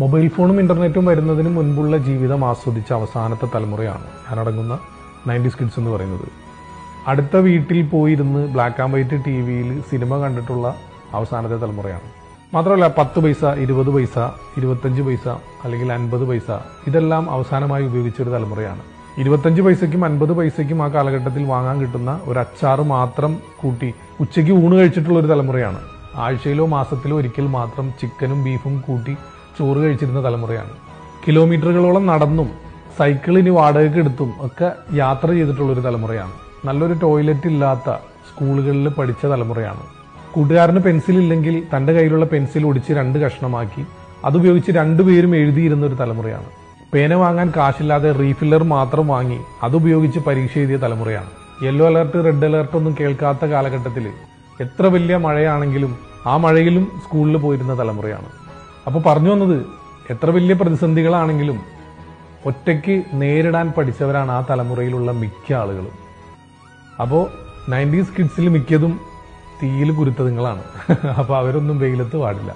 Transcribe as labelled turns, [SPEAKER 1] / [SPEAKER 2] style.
[SPEAKER 1] Mobile ഫോണും ഇന്റർനെറ്റും വരുന്നതിന് മുൻപുള്ള ജീവിതം ആസ്വദിച്ച അവസാനത്തെ തലമുറയാണ് ഞാനടങ്ങുന്ന 90s കിഡ്സ് എന്ന് പറയുന്നത്. അടുത്ത വീട്ടിൽ പോയിരുന്ന് ബ്ലാക്ക് ആൻഡ് വൈറ്റ് ടിവിയിൽ സിനിമ കണ്ടിട്ടുള്ള അവസാനത്തെ തലമുറയാണ്. മാത്രമല്ല 10 പൈസ, 20 പൈസ, 25 പൈസ അല്ലെങ്കിൽ 50 പൈസ ഇതെല്ലാം അവസാനമായി ഉപയോഗിച്ചൊരു തലമുറയാണ്. 25 പൈസയ്ക്കും 50 പൈസയ്ക്കും ആ കാലഘട്ടത്തിൽ വാങ്ങാൻ കിട്ടുന്ന ഒരു അച്ചാറ് മാത്രം കൂട്ടി ഉച്ചയ്ക്ക് ഊണ് കഴിച്ചിട്ടുള്ള ഒരു തലമുറയാണ്. ആഴ്ചയിലോ മാസത്തിലോ ഒരിക്കൽ മാത്രം ചിക്കനും ബീഫും കൂട്ടി ചോറ് കഴിച്ചിരുന്ന തലമുറയാണ്. കിലോമീറ്ററുകളോളം നടന്നും സൈക്കിളിന് വാടകയ്ക്ക് എടുത്തും ഒക്കെ യാത്ര ചെയ്തിട്ടുള്ളൊരു തലമുറയാണ്. നല്ലൊരു ടോയ്ലറ്റ് ഇല്ലാത്ത സ്കൂളുകളിൽ പഠിച്ച തലമുറയാണ്. കൂട്ടുകാരന് പെൻസിൽ ഇല്ലെങ്കിൽ തൻ്റെ കയ്യിലുള്ള പെൻസിൽ ഒടിച്ച് 2 കഷ്ണമാക്കി അതുപയോഗിച്ച് 2 പേരും എഴുതിയിരുന്ന ഒരു തലമുറയാണ്. പേന വാങ്ങാൻ കാശില്ലാതെ റീഫില്ലർ മാത്രം വാങ്ങി അതുപയോഗിച്ച് പരീക്ഷ എഴുതിയ തലമുറയാണ്. യെല്ലോ അലർട്ട്, റെഡ് അലർട്ട് ഒന്നും കേൾക്കാത്ത കാലഘട്ടത്തിൽ എത്ര വലിയ മഴയാണെങ്കിലും ആ മഴയിലും സ്കൂളിൽ പോയിരുന്ന തലമുറയാണ്. അപ്പോൾ പറഞ്ഞു വന്നത്, എത്ര വലിയ പ്രതിസന്ധികളാണെങ്കിലും ഒറ്റയ്ക്ക് നേരിടാൻ പഠിച്ചവരാണ് ആ തലമുറയിലുള്ള മിക്ക ആളുകളും. അപ്പോൾ 90s കിഡ്സിൽ മിക്കതും തീയിൽ കുരുത്തതുങ്ങളാണ്. അപ്പോൾ അവരൊന്നും വെയിലത്ത് പാടില്ല.